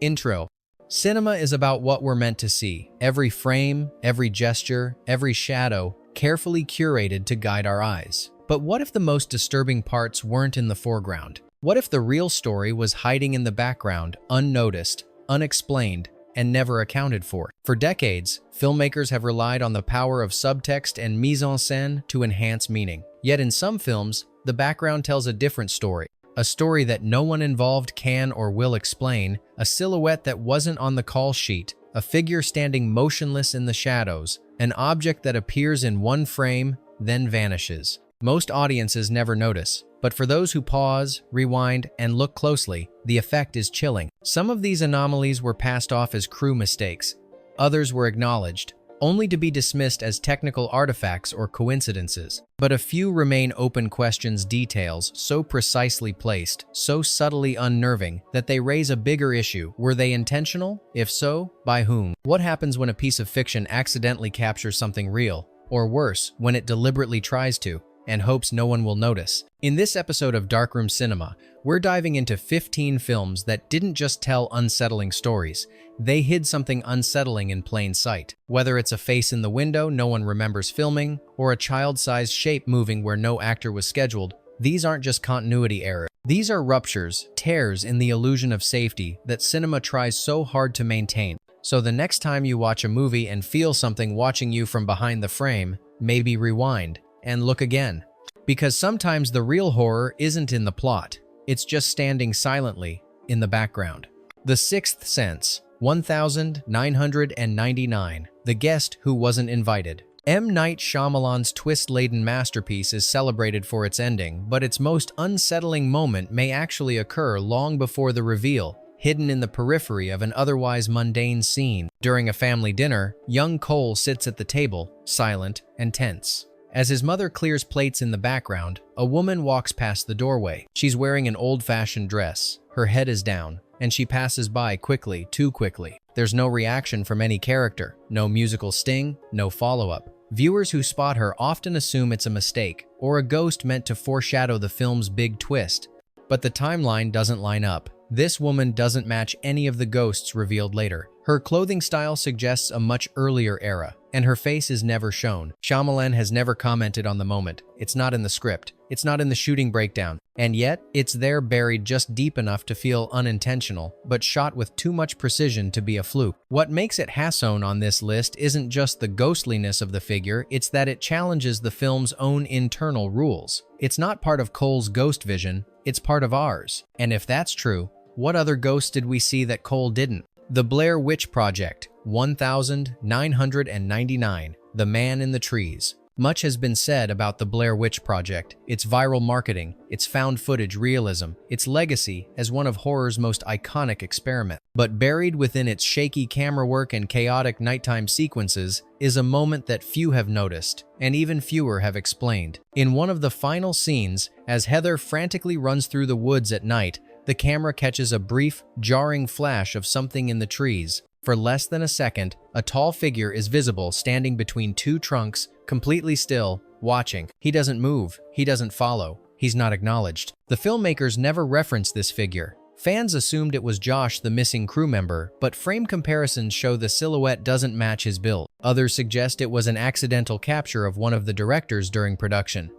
Intro. Cinema is about what we're meant to see. Every frame, every gesture, every shadow, carefully curated to guide our eyes. But what if the most disturbing parts weren't in the foreground? What if the real story was hiding in the background, unnoticed, unexplained, and never accounted for? For decades, filmmakers have relied on the power of subtext and mise-en-scène to enhance meaning. Yet in some films, the background tells a different story. A story that no one involved can or will explain, a silhouette that wasn't on the call sheet, a figure standing motionless in the shadows, an object that appears in one frame, then vanishes. Most audiences never notice, but for those who pause, rewind, and look closely, the effect is chilling. Some of these anomalies were passed off as crew mistakes. Others were acknowledged, only to be dismissed as technical artifacts or coincidences. But a few remain open questions, details so precisely placed, so subtly unnerving, that they raise a bigger issue. Were they intentional? If so, by whom? What happens when a piece of fiction accidentally captures something real? Or worse, when it deliberately tries to, and hopes no one will notice? In this episode of Darkroom Cinema, we're diving into 15 films that didn't just tell unsettling stories, they hid something unsettling in plain sight. Whether it's a face in the window no one remembers filming, or a child-sized shape moving where no actor was scheduled, these aren't just continuity errors. These are ruptures, tears in the illusion of safety that cinema tries so hard to maintain. So the next time you watch a movie and feel something watching you from behind the frame, maybe rewind and look again. Because sometimes the real horror isn't in the plot, it's just standing silently in the background. The Sixth Sense, 1999, The Guest Who Wasn't Invited. M. Night Shyamalan's twist-laden masterpiece is celebrated for its ending, but its most unsettling moment may actually occur long before the reveal, hidden in the periphery of an otherwise mundane scene. During a family dinner, young Cole sits at the table, silent and tense. As his mother clears plates in the background, a woman walks past the doorway. She's wearing an old-fashioned dress, her head is down, and she passes by quickly, too quickly. There's no reaction from any character, no musical sting, no follow-up. Viewers who spot her often assume it's a mistake, or a ghost meant to foreshadow the film's big twist. But the timeline doesn't line up. This woman doesn't match any of the ghosts revealed later. Her clothing style suggests a much earlier era, and her face is never shown. Shyamalan has never commented on the moment. It's not in the script. It's not in the shooting breakdown. And yet, it's there, buried just deep enough to feel unintentional, but shot with too much precision to be a fluke. What makes it Hasson on this list isn't just the ghostliness of the figure, it's that it challenges the film's own internal rules. It's not part of Cole's ghost vision, it's part of ours. And if that's true, what other ghosts did we see that Cole didn't? The Blair Witch Project, 1999, The Man in the Trees. Much has been said about the Blair Witch Project, its viral marketing, its found footage realism, its legacy as one of horror's most iconic experiments. But buried within its shaky camera work and chaotic nighttime sequences is a moment that few have noticed, and even fewer have explained. In one of the final scenes, as Heather frantically runs through the woods at night, the camera catches a brief, jarring flash of something in the trees. For less than a second, a tall figure is visible standing between two trunks, completely still, watching. He doesn't move, he doesn't follow, he's not acknowledged. The filmmakers never reference this figure. Fans assumed it was Josh, the missing crew member, but frame comparisons show the silhouette doesn't match his build. Others suggest it was an accidental capture of one of the directors during production.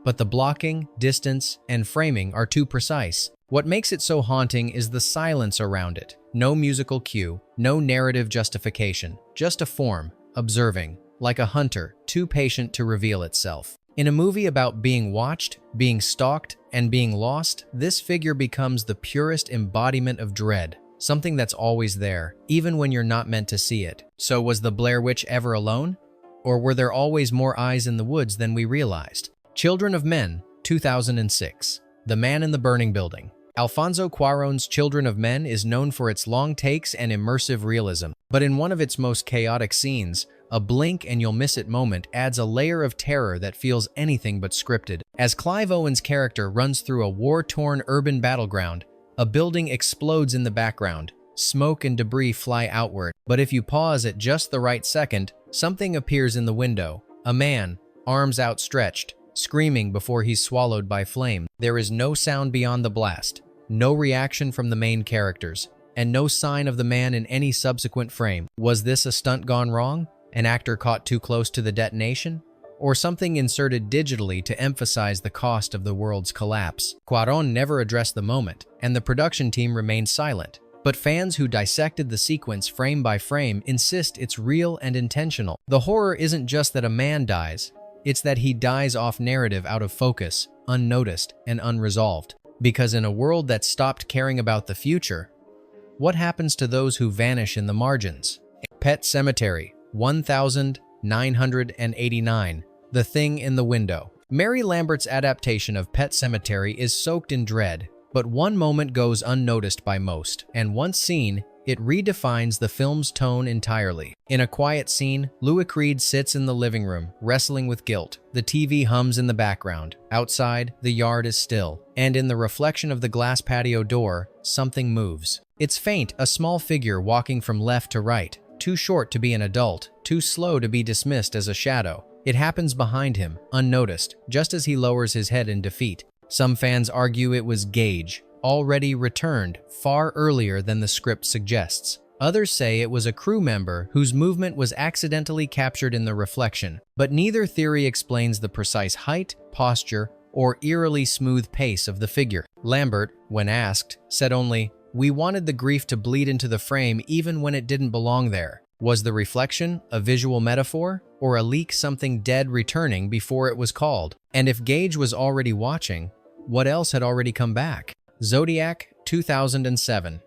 But the blocking, distance, and framing are too precise. What makes it so haunting is the silence around it. No musical cue, no narrative justification, just a form, observing, like a hunter, too patient to reveal itself. In a movie about being watched, being stalked, and being lost, this figure becomes the purest embodiment of dread, something that's always there, even when you're not meant to see it. So was the Blair Witch ever alone? Or were there always more eyes in the woods than we realized? Children of Men, 2006. The Man in the Burning Building. Alfonso Cuarón's Children of Men is known for its long takes and immersive realism, but in one of its most chaotic scenes, a blink and you'll miss it moment adds a layer of terror that feels anything but scripted. As Clive Owen's character runs through a war-torn urban battleground, a building explodes in the background. Smoke and debris fly outward, but if you pause at just the right second, something appears in the window. A man, arms outstretched, screaming before he's swallowed by flame. There is no sound beyond the blast, no reaction from the main characters, and no sign of the man in any subsequent frame. Was this a stunt gone wrong? An actor caught too close to the detonation? Or something inserted digitally to emphasize the cost of the world's collapse? Cuarón never addressed the moment, and the production team remained silent. But fans who dissected the sequence frame by frame insist it's real and intentional. The horror isn't just that a man dies, it's that he dies off narrative, out of focus, unnoticed, and unresolved. Because in a world that stopped caring about the future, what happens to those who vanish in the margins? Pet Sematary, 1989. The Thing in the Window. Mary Lambert's adaptation of Pet Sematary is soaked in dread, but one moment goes unnoticed by most, and once seen, it redefines the film's tone entirely. In a quiet scene, Louis Creed sits in the living room, wrestling with guilt. The TV hums in the background. Outside, the yard is still, and in the reflection of the glass patio door, something moves. It's faint, a small figure walking from left to right, too short to be an adult, too slow to be dismissed as a shadow. It happens behind him, unnoticed, just as he lowers his head in defeat. Some fans argue it was Gage, already returned far earlier than the script suggests. Others say it was a crew member whose movement was accidentally captured in the reflection, but neither theory explains the precise height, posture, or eerily smooth pace of the figure. Lambert, when asked, said only, "We wanted the grief to bleed into the frame even when it didn't belong there." Was the reflection a visual metaphor, or a leak something dead returning before it was called? And if Gage was already watching, what else had already come back? Zodiac, 2007.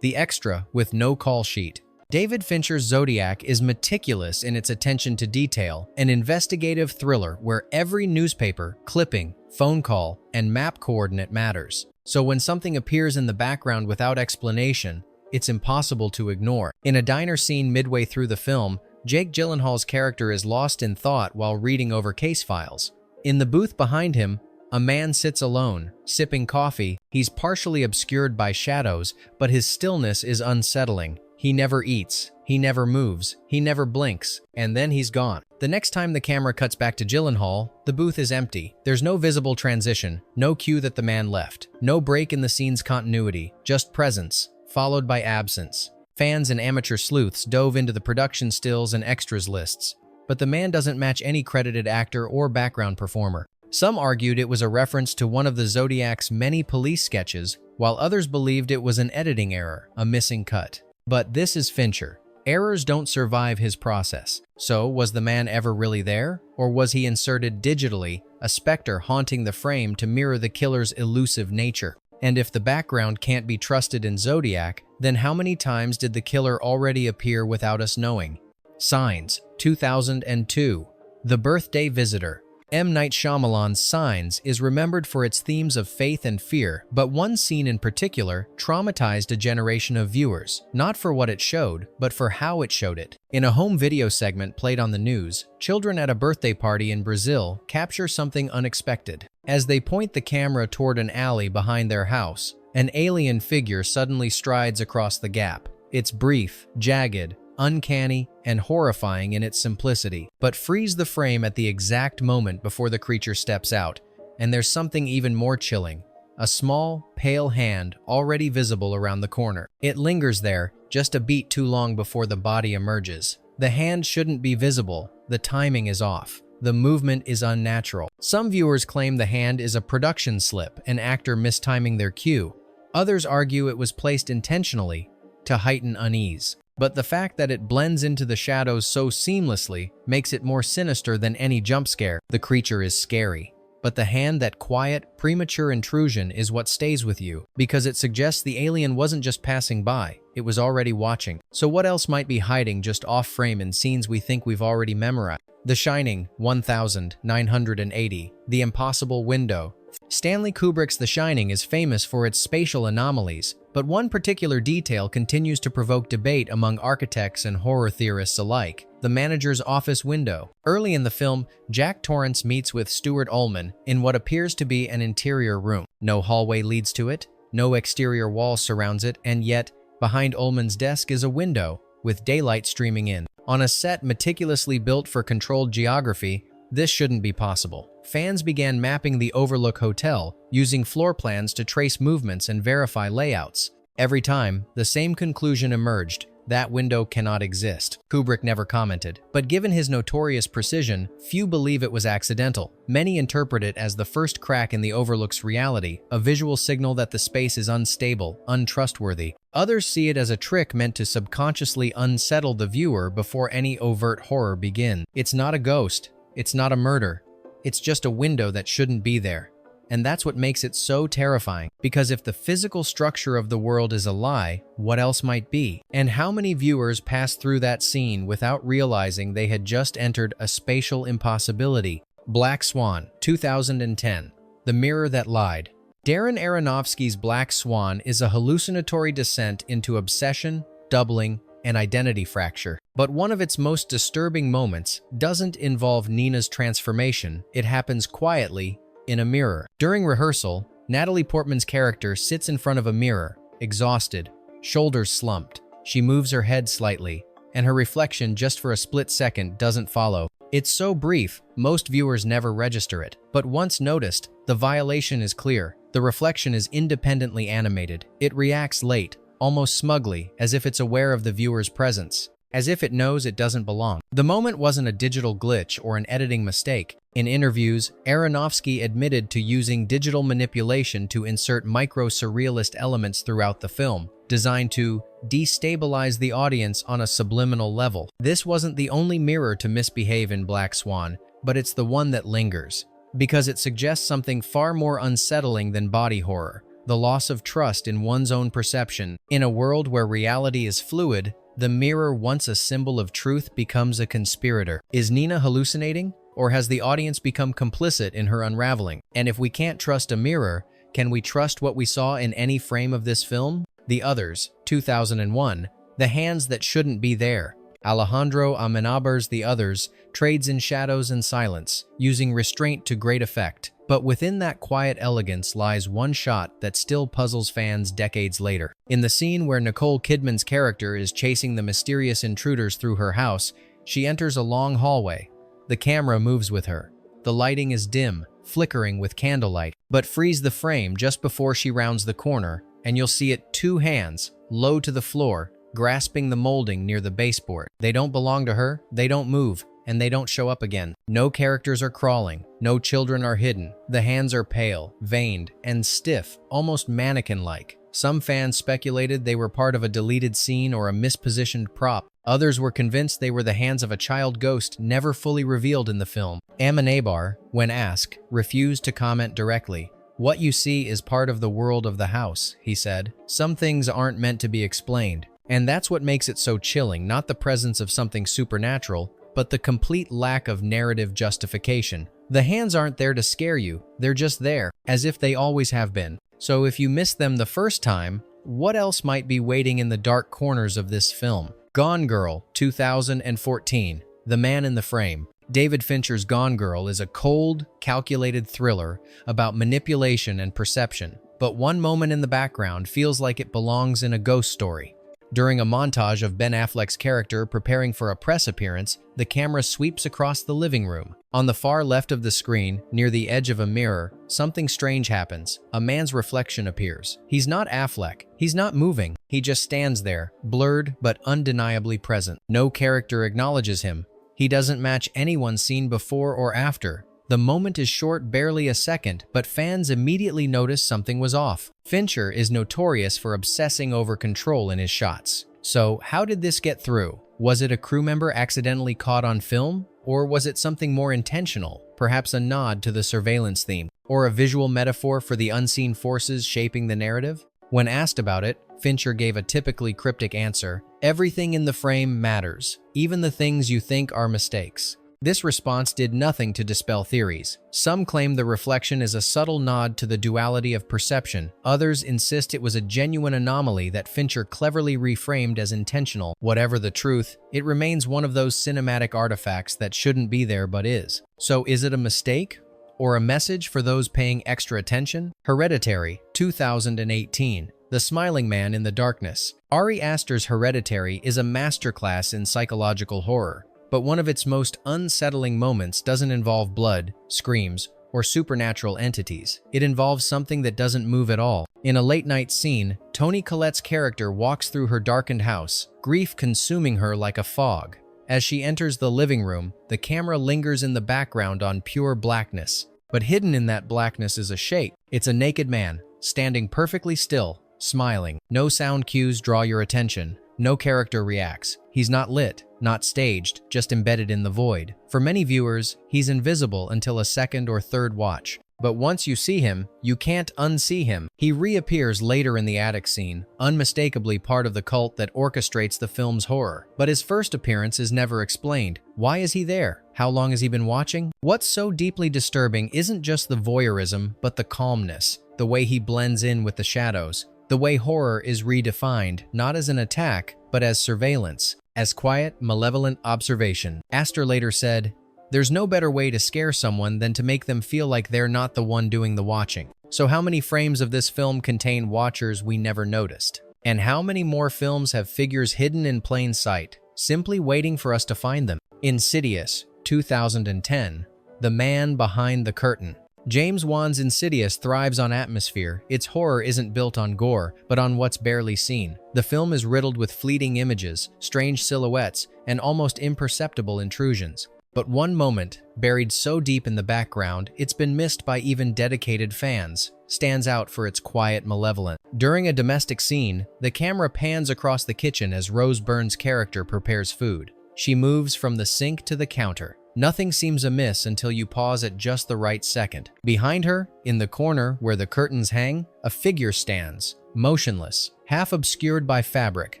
The Extra with no call sheet. David Fincher's Zodiac is meticulous in its attention to detail, an investigative thriller where every newspaper, clipping, phone call, and map coordinate matters. So when something appears in the background without explanation, it's impossible to ignore. In a diner scene midway through the film, Jake Gyllenhaal's character is lost in thought while reading over case files. In the booth behind him, a man sits alone, sipping coffee. He's partially obscured by shadows, but his stillness is unsettling. He never eats, he never moves, he never blinks, and then he's gone. The next time the camera cuts back to Gyllenhaal, the booth is empty. There's no visible transition, no cue that the man left, no break in the scene's continuity, just presence, followed by absence. Fans and amateur sleuths dove into the production stills and extras lists, but the man doesn't match any credited actor or background performer. Some argued it was a reference to one of the Zodiac's many police sketches, while others believed it was an editing error, a missing cut. But this is Fincher. Errors don't survive his process. So, was the man ever really there? Or was he inserted digitally, a specter haunting the frame to mirror the killer's elusive nature? And if the background can't be trusted in Zodiac, then how many times did the killer already appear without us knowing? Signs, 2002. The Birthday Visitor. M. Night Shyamalan's Signs is remembered for its themes of faith and fear, but one scene in particular traumatized a generation of viewers, not for what it showed, but for how it showed it. In a home video segment played on the news, children at a birthday party in Brazil capture something unexpected. As they point the camera toward an alley behind their house, an alien figure suddenly strides across the gap. It's brief, jagged, uncanny, and horrifying in its simplicity, but frees the frame at the exact moment before the creature steps out. And there's something even more chilling. A small, pale hand already visible around the corner. It lingers there, just a beat too long before the body emerges. The hand shouldn't be visible, the timing is off. The movement is unnatural. Some viewers claim the hand is a production slip, an actor mistiming their cue. Others argue it was placed intentionally to heighten unease. But the fact that it blends into the shadows so seamlessly makes it more sinister than any jump scare. The creature is scary, but the hand, that quiet, premature intrusion, is what stays with you, because it suggests the alien wasn't just passing by, it was already watching. So what else might be hiding just off-frame in scenes we think we've already memorized? The Shining, 1980. The Impossible Window. Stanley Kubrick's The Shining is famous for its spatial anomalies, but one particular detail continues to provoke debate among architects and horror theorists alike: the manager's office window. Early in the film, Jack Torrance meets with Stuart Ullman in what appears to be an interior room. No hallway leads to it, no exterior wall surrounds it, and yet, behind Ullman's desk is a window, with daylight streaming in. On a set meticulously built for controlled geography, this shouldn't be possible. Fans began mapping the Overlook Hotel, using floor plans to trace movements and verify layouts. Every time, the same conclusion emerged: that window cannot exist. Kubrick never commented, but given his notorious precision, few believe it was accidental. Many interpret it as the first crack in the Overlook's reality, a visual signal that the space is unstable, untrustworthy. Others see it as a trick meant to subconsciously unsettle the viewer before any overt horror begins. It's not a ghost, it's not a murder, it's just a window that shouldn't be there. And that's what makes it so terrifying, because if the physical structure of the world is a lie, what else might be? And how many viewers pass through that scene without realizing they had just entered a spatial impossibility? Black Swan, 2010. The Mirror That Lied. Darren Aronofsky's Black Swan is a hallucinatory descent into obsession, doubling, and identity fracture. But one of its most disturbing moments doesn't involve Nina's transformation. It happens quietly, in a mirror. During rehearsal, Natalie Portman's character sits in front of a mirror, exhausted, shoulders slumped. She moves her head slightly, and her reflection just for a split second doesn't follow. It's so brief, most viewers never register it. But once noticed, the violation is clear. The reflection is independently animated. It reacts late, almost smugly, as if it's aware of the viewer's presence, as if it knows it doesn't belong. The moment wasn't a digital glitch or an editing mistake. In interviews, Aronofsky admitted to using digital manipulation to insert micro-surrealist elements throughout the film, designed to destabilize the audience on a subliminal level. This wasn't the only mirror to misbehave in Black Swan, but it's the one that lingers, because it suggests something far more unsettling than body horror: the loss of trust in one's own perception. In a world where reality is fluid, the mirror, once a symbol of truth, becomes a conspirator. Is Nina hallucinating? Or has the audience become complicit in her unraveling? And if we can't trust a mirror, can we trust what we saw in any frame of this film? The Others, 2001. The Hands That Shouldn't Be There. Alejandro Amenabar's The Others trades in shadows and silence, using restraint to great effect. But within that quiet elegance lies one shot that still puzzles fans decades later. In the scene where Nicole Kidman's character is chasing the mysterious intruders through her house, she enters a long hallway. The camera moves with her. The lighting is dim, flickering with candlelight, but frees the frame just before she rounds the corner, and you'll see it: two hands, low to the floor, grasping the molding near the baseboard. They don't belong to her, they don't move, and they don't show up again. No characters are crawling, no children are hidden. The hands are pale, veined, and stiff, almost mannequin-like. Some fans speculated they were part of a deleted scene or a mispositioned prop. Others were convinced they were the hands of a child ghost never fully revealed in the film. Amenabar, when asked, refused to comment directly. "What you see is part of the world of the house," he said. "Some things aren't meant to be explained." And that's what makes it so chilling, not the presence of something supernatural, but the complete lack of narrative justification. The hands aren't there to scare you, they're just there, as if they always have been. So if you missed them the first time, what else might be waiting in the dark corners of this film? Gone Girl, 2014. The Man in the Frame. David Fincher's Gone Girl is a cold, calculated thriller about manipulation and perception, but one moment in the background feels like it belongs in a ghost story. During a montage of Ben Affleck's character preparing for a press appearance, the camera sweeps across the living room. On the far left of the screen, near the edge of a mirror, something strange happens. A man's reflection appears. He's not Affleck. He's not moving. He just stands there, blurred but undeniably present. No character acknowledges him. He doesn't match anyone seen before or after. The moment is short, barely a second, but fans immediately notice something was off. Fincher is notorious for obsessing over control in his shots. So, how did this get through? Was it a crew member accidentally caught on film? Or was it something more intentional, perhaps a nod to the surveillance theme? Or a visual metaphor for the unseen forces shaping the narrative? When asked about it, Fincher gave a typically cryptic answer: "Everything in the frame matters, even the things you think are mistakes." This response did nothing to dispel theories. Some claim the reflection is a subtle nod to the duality of perception. Others insist it was a genuine anomaly that Fincher cleverly reframed as intentional. Whatever the truth, it remains one of those cinematic artifacts that shouldn't be there but is. So is it a mistake? Or a message for those paying extra attention? Hereditary, 2018. The Smiling Man in the Darkness. Ari Aster's Hereditary is a masterclass in psychological horror. But one of its most unsettling moments doesn't involve blood, screams, or supernatural entities. It involves something that doesn't move at all. In a late-night scene, Toni Collette's character walks through her darkened house, grief consuming her like a fog. As she enters the living room, the camera lingers in the background on pure blackness. But hidden in that blackness is a shape. It's a naked man, standing perfectly still, smiling. No sound cues draw your attention. No character reacts. He's not lit, not staged, just embedded in the void. For many viewers, he's invisible until a second or third watch. But once you see him, you can't unsee him. He reappears later in the attic scene, unmistakably part of the cult that orchestrates the film's horror. But his first appearance is never explained. Why is he there? How long has he been watching? What's so deeply disturbing isn't just the voyeurism, but the calmness, the way he blends in with the shadows, the way horror is redefined, not as an attack, but as surveillance, as quiet, malevolent observation. Astor later said, "There's no better way to scare someone than to make them feel like they're not the one doing the watching." So how many frames of this film contain watchers we never noticed? And how many more films have figures hidden in plain sight, simply waiting for us to find them? Insidious, 2010, The Man Behind the Curtain. James Wan's Insidious thrives on atmosphere. Its horror isn't built on gore, but on what's barely seen. The film is riddled with fleeting images, strange silhouettes, and almost imperceptible intrusions. But one moment, buried so deep in the background, it's been missed by even dedicated fans, stands out for its quiet malevolence. During a domestic scene, the camera pans across the kitchen as Rose Byrne's character prepares food. She moves from the sink to the counter. Nothing seems amiss until you pause at just the right second. Behind her, in the corner where the curtains hang, a figure stands, motionless, half obscured by fabric.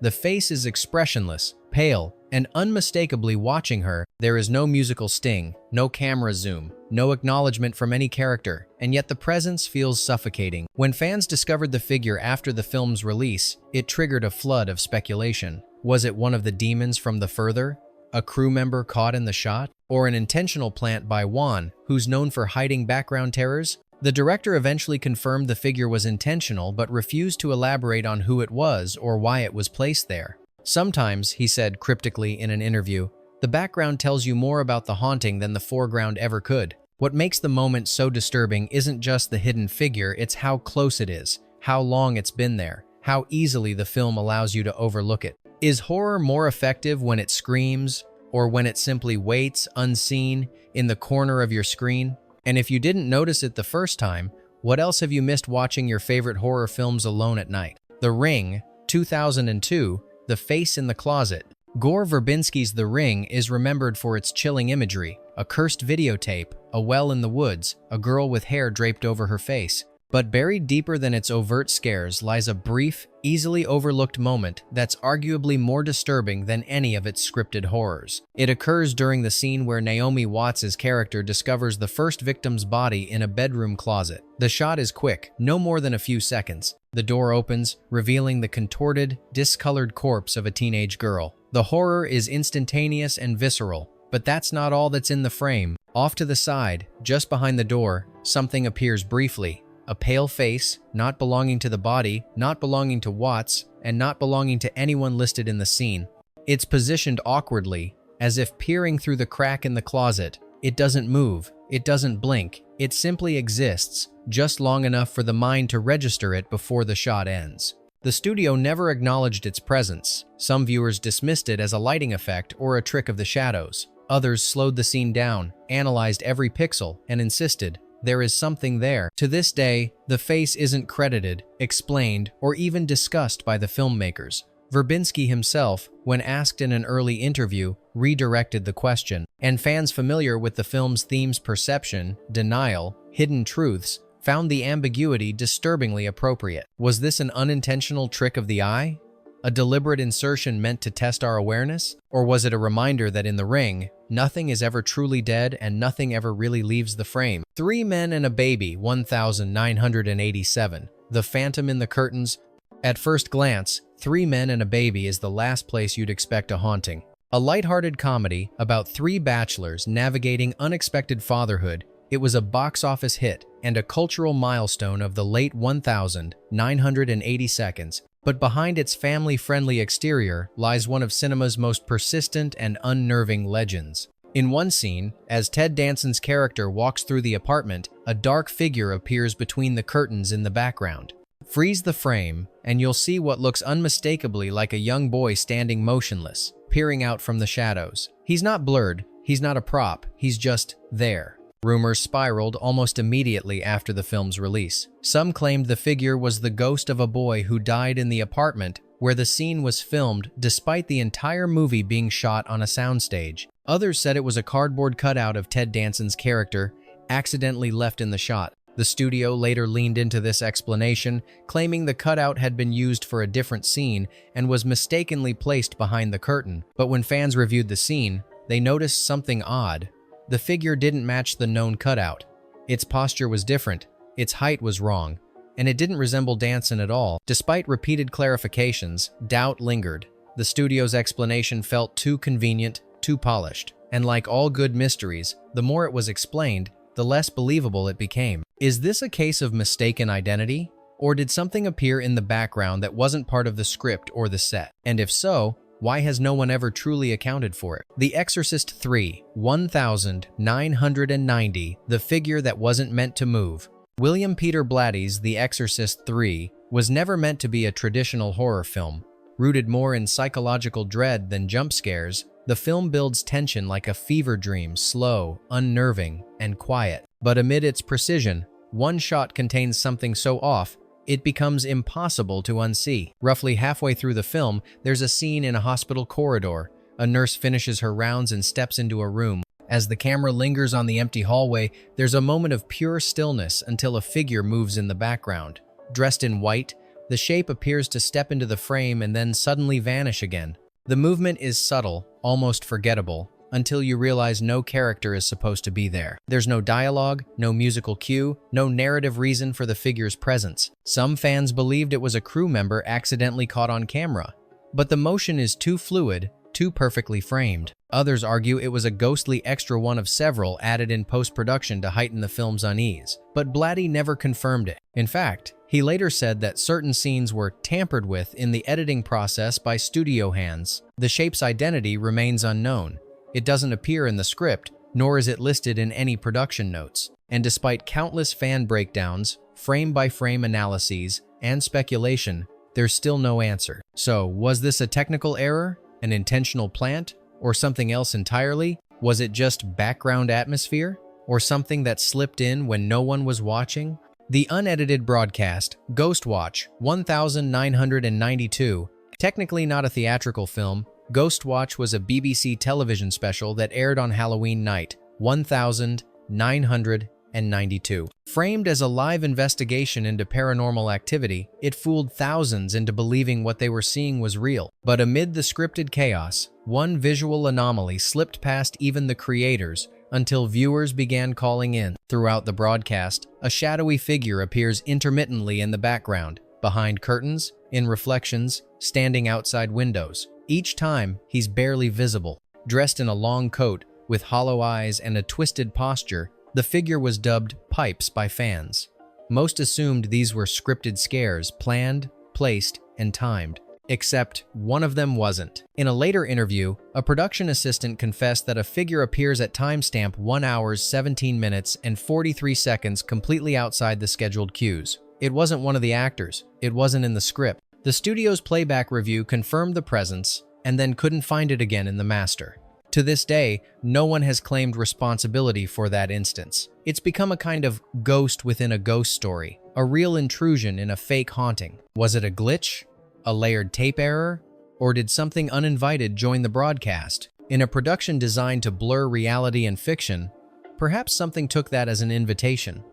The face is expressionless, pale, and unmistakably watching her. There is no musical sting, no camera zoom, no acknowledgement from any character, and yet the presence feels suffocating. When fans discovered the figure after the film's release, it triggered a flood of speculation. Was it one of the demons from The Further? A crew member caught in the shot? Or an intentional plant by Wan, who's known for hiding background terrors? The director eventually confirmed the figure was intentional but refused to elaborate on who it was or why it was placed there. Sometimes, he said cryptically in an interview, the background tells you more about the haunting than the foreground ever could. What makes the moment so disturbing isn't just the hidden figure, it's how close it is, how long it's been there, how easily the film allows you to overlook it. Is horror more effective when it screams, or when it simply waits, unseen, in the corner of your screen? And if you didn't notice it the first time, what else have you missed watching your favorite horror films alone at night? The Ring, 2002, The Face in the Closet. Gore Verbinski's The Ring is remembered for its chilling imagery, a cursed videotape, a well in the woods, a girl with hair draped over her face. But buried deeper than its overt scares lies a brief, easily overlooked moment that's arguably more disturbing than any of its scripted horrors. It occurs during the scene where Naomi Watts' character discovers the first victim's body in a bedroom closet. The shot is quick, no more than a few seconds. The door opens, revealing the contorted, discolored corpse of a teenage girl. The horror is instantaneous and visceral, but that's not all that's in the frame. Off to the side, just behind the door, something appears briefly. A pale face, not belonging to the body, not belonging to Watts, and not belonging to anyone listed in the scene. It's positioned awkwardly, as if peering through the crack in the closet. It doesn't move, it doesn't blink, it simply exists, just long enough for the mind to register it before the shot ends. The studio never acknowledged its presence. Some viewers dismissed it as a lighting effect or a trick of the shadows. Others slowed the scene down, analyzed every pixel, and insisted, there is something there. To this day, the face isn't credited, explained, or even discussed by the filmmakers. Verbinski himself, when asked in an early interview, redirected the question, and fans familiar with the film's theme's perception, denial, hidden truths, found the ambiguity disturbingly appropriate. Was this an unintentional trick of the eye? A deliberate insertion meant to test our awareness? Or was it a reminder that in The Ring, nothing is ever truly dead and nothing ever really leaves the frame? Three Men and a Baby, 1987. The Phantom in the Curtains. At first glance, Three Men and a Baby is the last place you'd expect a haunting. A lighthearted comedy about three bachelors navigating unexpected fatherhood, it was a box office hit and a cultural milestone of the late 1982. But behind its family-friendly exterior lies one of cinema's most persistent and unnerving legends. In one scene, as Ted Danson's character walks through the apartment, a dark figure appears between the curtains in the background. Freeze the frame, and you'll see what looks unmistakably like a young boy standing motionless, peering out from the shadows. He's not blurred, he's not a prop, he's just there. Rumors spiraled almost immediately after the film's release. Some claimed the figure was the ghost of a boy who died in the apartment where the scene was filmed, despite the entire movie being shot on a soundstage. Others said it was a cardboard cutout of Ted Danson's character, accidentally left in the shot. The studio later leaned into this explanation, claiming the cutout had been used for a different scene and was mistakenly placed behind the curtain. But when fans reviewed the scene, they noticed something odd. The figure didn't match the known cutout. Its posture was different, its height was wrong, and it didn't resemble Danson at all. Despite repeated clarifications, doubt lingered. The studio's explanation felt too convenient, too polished. And like all good mysteries, the more it was explained, the less believable it became. Is this a case of mistaken identity? Or did something appear in the background that wasn't part of the script or the set? And if so, why has no one ever truly accounted for it? The Exorcist 3, 1990, The Figure That Wasn't Meant to Move. William Peter Blatty's The Exorcist 3 was never meant to be a traditional horror film. Rooted more in psychological dread than jump scares, the film builds tension like a fever dream, slow, unnerving, and quiet. But amid its precision, one shot contains something so off, it becomes impossible to unsee. Roughly halfway through the film, there's a scene in a hospital corridor. A nurse finishes her rounds and steps into a room. As the camera lingers on the empty hallway, there's a moment of pure stillness until a figure moves in the background. Dressed in white, the shape appears to step into the frame and then suddenly vanish again. The movement is subtle, almost forgettable, until you realize no character is supposed to be there. There's no dialogue, no musical cue, no narrative reason for the figure's presence. Some fans believed it was a crew member accidentally caught on camera, but the motion is too fluid, too perfectly framed. Others argue it was a ghostly extra one of several added in post-production to heighten the film's unease, but Blatty never confirmed it. In fact, he later said that certain scenes were tampered with in the editing process by studio hands. The shape's identity remains unknown. It doesn't appear in the script, nor is it listed in any production notes. And despite countless fan breakdowns, frame-by-frame analyses, and speculation, there's still no answer. So, was this a technical error, an intentional plant, or something else entirely? Was it just background atmosphere, or something that slipped in when no one was watching? The unedited broadcast, Ghost Watch 1992, technically not a theatrical film, Ghost Watch was a BBC television special that aired on Halloween night, 1992. Framed as a live investigation into paranormal activity, it fooled thousands into believing what they were seeing was real. But amid the scripted chaos, one visual anomaly slipped past even the creators until viewers began calling in. Throughout the broadcast, a shadowy figure appears intermittently in the background, behind curtains, in reflections, standing outside windows. Each time, he's barely visible. Dressed in a long coat, with hollow eyes and a twisted posture, the figure was dubbed Pipes by fans. Most assumed these were scripted scares, planned, placed, and timed. Except one of them wasn't. In a later interview, a production assistant confessed that a figure appears at timestamp 1 hour, 17 minutes, and 43 seconds completely outside the scheduled cues. It wasn't one of the actors. It wasn't in the script. The studio's playback review confirmed the presence and then couldn't find it again in the master. To this day, no one has claimed responsibility for that instance. It's become a kind of ghost within a ghost story, a real intrusion in a fake haunting. Was it a glitch? A layered tape error? Or did something uninvited join the broadcast? In a production designed to blur reality and fiction, perhaps something took that as an invitation.